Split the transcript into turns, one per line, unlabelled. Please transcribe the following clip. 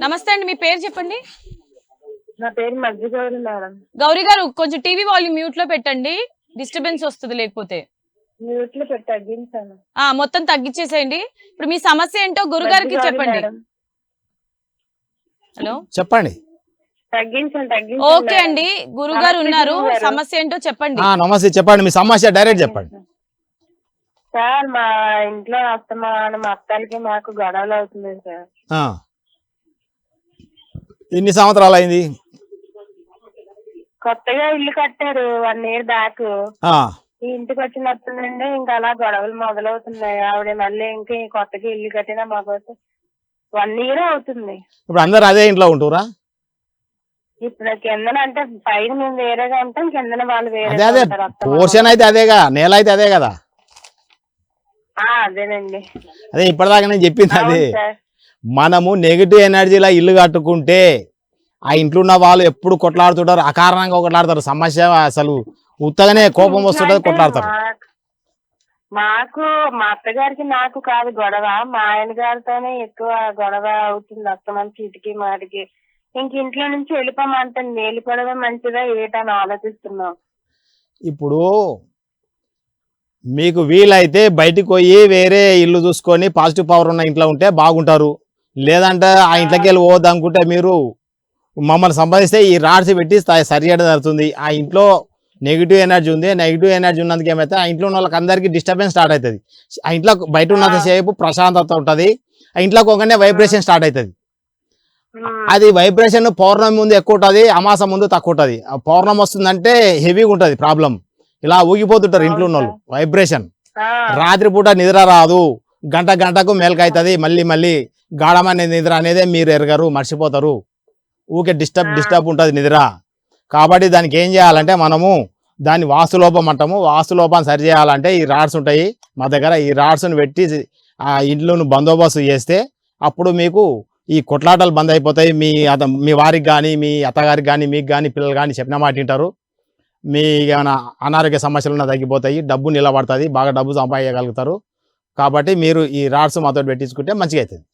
నమస్తే అండి, మీ పేరు చెప్పండి.
నా పేరు మధ్య గౌరి మేడం.
గౌరీ గారు, కొంచెం టీవీ వాల్యూమ్ మ్యూట్ లో పెట్టండి, డిస్టర్బెన్స్ వస్తుంది లేకపోతే.
మ్యూట్ లో పెట్టి తగ్గించాను.
మొత్తం తగ్గించేసేయండి. ఇప్పుడు మీ సమస్య ఏంటో గురుగారికి చెప్పండి. హలో,
చెప్పండి.
తగ్గించండి.
ఓకే అండి, గురుగారు ఉన్నారు, సమస్య ఏంటో చెప్పండి.
నమస్తే, చెప్పండి మీ సమస్య డైరెక్ట్ చెప్పండి.
సార్, మా ఇంట్లో అత్తమాన మా అత్తలకి మాకు గొడవలు అవుతుంది సార్.
ఎన్ని సంవత్సరాలు అయింది?
కొత్తగా ఇల్లు కట్టారు 1 year బ్యాక్. ఈ ఇంటికి వచ్చినప్పటి నుండి ఇంకా అలా గొడవలు మొదలవుతున్నాయి. ఆవిడ మళ్ళీ ఇంకా కొత్తగా ఇల్లు కట్టినా మాకోసం 1 year అవుతుంది.
ఇప్పుడు అందరు అదే ఇంట్లో ఉంటురా?
ఇప్పుడు కిందన అంటే పైన మేము వేరేగా ఉంటాం, కిందన వాళ్ళు వేరే.
అదే పోర్షన్ అయితే అదేగా, నేల అయితే అదే కదా.
అదేనండి.
అదే ఇప్పటిదాకా నేను చెప్పింది అదే.
సార్,
మనము నెగిటివ్ ఎనర్జీలా ఇల్లు కట్టుకుంటే ఆ ఇంట్లో ఉన్న వాళ్ళు ఎప్పుడు కొట్లాడుతుంటారు, అకారణంగా కొట్లాడతారు. సమస్య అసలు ఉత్తగానే కోపం వస్తుంటది, కొట్లాడతారు.
మాకు మా అత్తగారికి నాకు కాదు గొడవ, మా ఆయన గారితోనే ఎక్కువ గొడవ అవుతుంది. అత్తమని చీటికి మాటికి ఇంక ఇంట్లో నుంచి వెళ్ళిపోమంటుంది. వెళ్ళిపోవడమే మంచిదా ఏటని ఆలోచిస్తున్నాం.
ఇప్పుడు మీకు వీలైతే బయటికి పోయి వేరే ఇల్లు చూసుకొని పాజిటివ్ పవర్ ఉన్న ఇంట్లో ఉంటే బాగుంటారు. లేదంటే ఆ ఇంట్లోకి వెళ్ళి పోవద్దు అనుకుంటే మీరు మమ్మల్ని సంపాదిస్తే ఈ రాడ్స్ పెట్టి సరి చేయడం జరుగుతుంది. ఆ ఇంట్లో నెగిటివ్ ఎనర్జీ ఉంది, నెగిటివ్ ఎనర్జీ ఉన్నందుకు ఏమైతే ఆ ఇంట్లో ఉన్న వాళ్ళకి అందరికీ డిస్టర్బెన్స్ స్టార్ట్ అవుతుంది. ఆ ఇంట్లో బయట ఉన్నంతసేపు ప్రశాంతత ఉంటుంది, ఆ ఇంట్లోకి ఒకనే వైబ్రేషన్ స్టార్ట్ అవుతుంది. అది వైబ్రేషన్ పౌర్ణమి ముందు ఎక్కువ ఉంటుంది, అమాస ముందు తక్కువ ఉంటుంది. పౌర్ణమి వస్తుందంటే హెవీగా ఉంటుంది ప్రాబ్లం. ఇలా ఊగిపోతుంటారు ఇంట్లో ఉన్న వాళ్ళు. వైబ్రేషన్ రాత్రిపూట నిద్ర రాదు, గంటకు మేల్క అవుతుంది. మళ్ళీ గాఢమైన నిద్ర అనేది మీరు ఎరగరు, మర్చిపోతారు. ఊకే డిస్టర్బ్ ఉంటుంది నిద్ర. కాబట్టి దానికి ఏం చేయాలంటే మనము దాన్ని వాస్తులోపం అంటాము. వాస్తులోపాన్ని సరి చేయాలంటే ఈ రాడ్స్ ఉంటాయి మా దగ్గర. ఈ రాడ్స్ను పెట్టి ఆ ఇంట్లోను బందోబస్తు చేస్తే అప్పుడు మీకు ఈ కొట్లాటలు బంద్ అయిపోతాయి. మీ వారికి కానీ, మీ అత్తగారికి కానీ, మీకు కానీ, పిల్లలు కానీ చెప్పిన మాట వింటారు. మీ ఏమైనా అనారోగ్య సమస్యలు తగ్గిపోతాయి, డబ్బు నిలబడుతుంది, బాగా డబ్బు సంపాదించగలుగుతారు. కాబట్టి మీరు ఈ రాడ్స్ మాతో పెట్టించుకుంటే మంచిగా అవుతుంది.